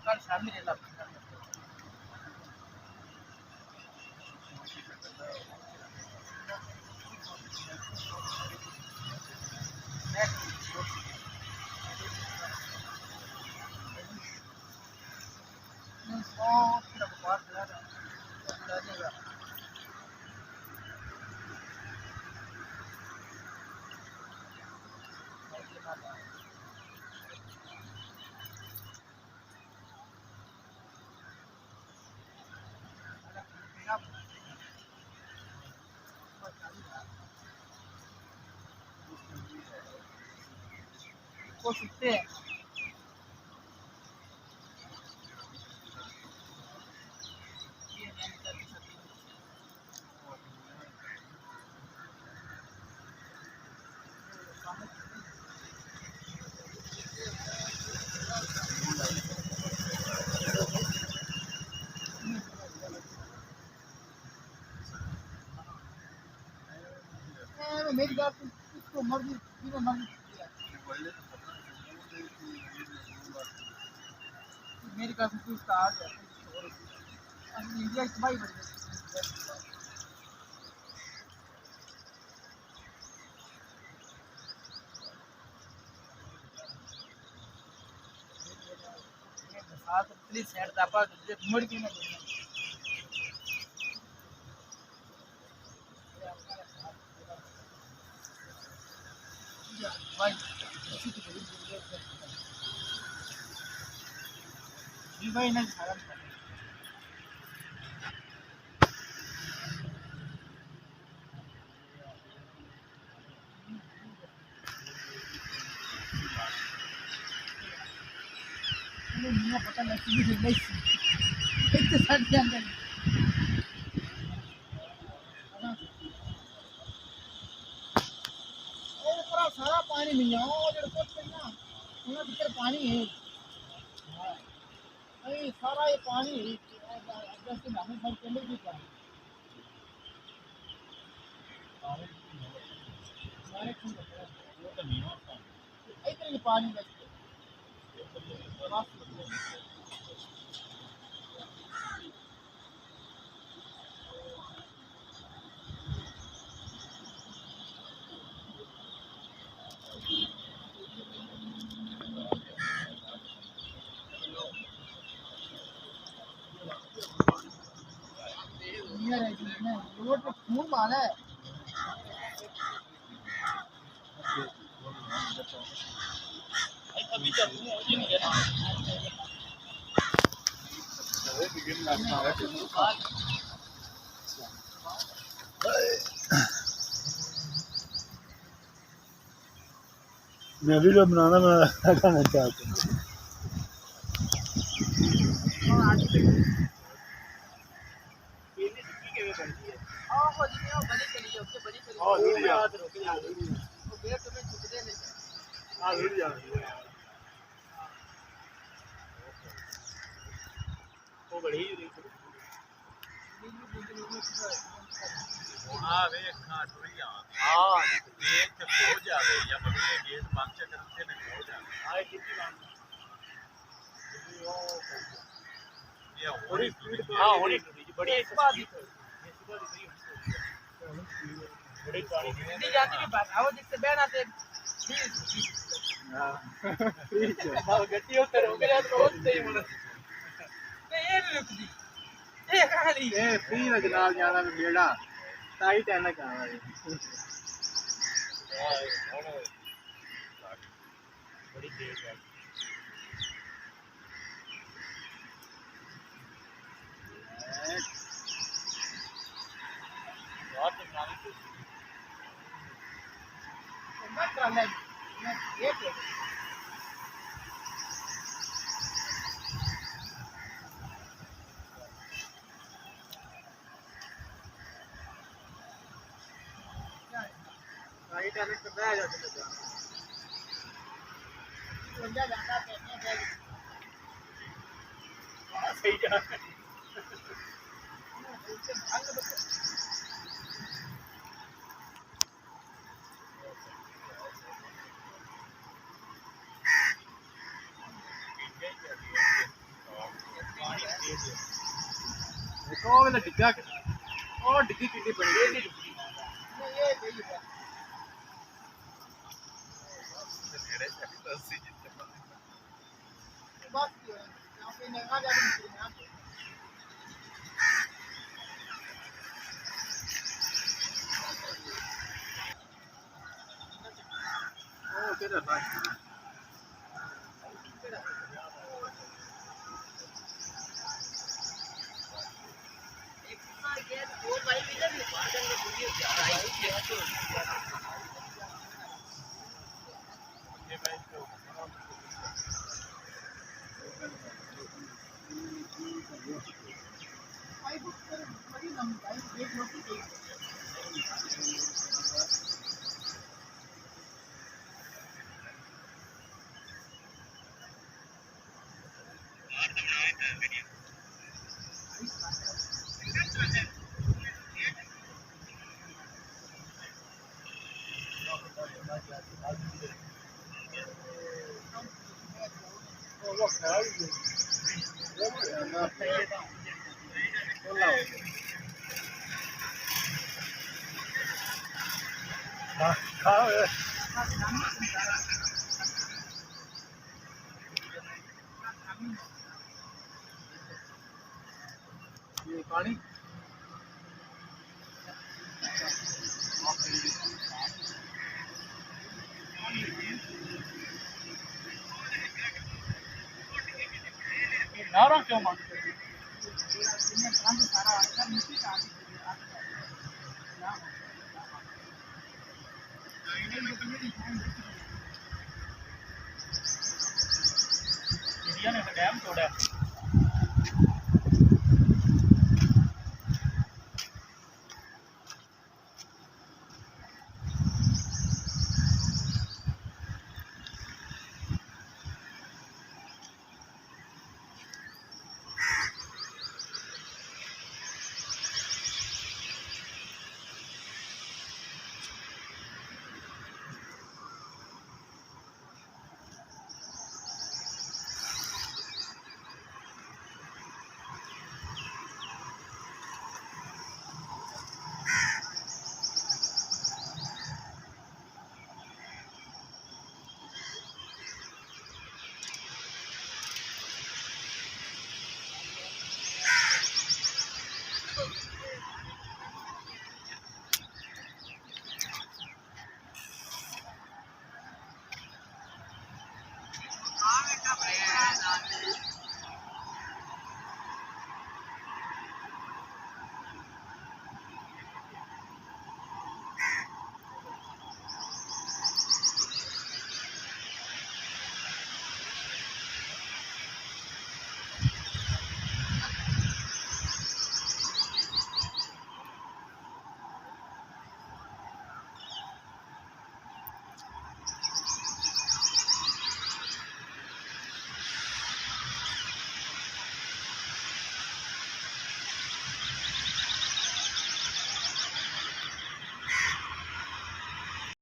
कल शाम में लेला वो सुनते हैं मेरी बात इसको मर्जी मर्जी मेरी का उसका आ गया इंडिया की भाई बड़ी साथ प्लीज सेट दापा मुड़ के ना भाई जी भाई ना सारा नहीं पता नहीं नहीं इतने सारे अंदर पूरा सारा पानी नहीं है और जो कुछ ना उनका भीतर पानी है नहीं सारा ये पानी जैसे हम सब चले भी क्या सारे खून वो तो नहीं होता इतने पानी बचते रोड पे खून मारा है अभी तक नहीं गया मैं वीडियो बनाना मैं खाना चाहता हूँ हाँ वे खाट हुई हाँ देख के हो जावे या बगले गेट बंद से करते ने हो जावे हां कितनी बात ये होरी स्पीड हां होरी बड़ी इस बात बड़ी पानी हिंदी जाती की बात आओ जिससे बहना से हां ठीक है बाल गट्टी उतर हो गया तो होते ही मन ये रुकदी ये कहानी है फ्री में जनाब जाना में बेड़ा टाइट है ना कहां है बड़ी तेज है बहुत बनानी थी मत करना ये राइट एलेक्ट कर रहा है जाते बंदा जाता कहने है सही जा ਉਹ ਵੇਲੇ ਡਿੱਗਾ ਉਹ ਡਿੱਗੀ ਕਿੱਡੀ ਬਣੀ ਇਹ ਨਹੀਂ ਡਿੱਗੀ ਇਹ ਗਈ ਹੈ ਬਸ यहाँ पे नहा जा रही है ਉਹ ਕਿਹੜਾ ਬਾਤ भाई बुक कर बड़ी लंबी भाई एक रोटी चाहिए ये पानी नारा क्यों मांगते हैं सारा अच्छा नीचे का इंडिया ने डैम तोड़ा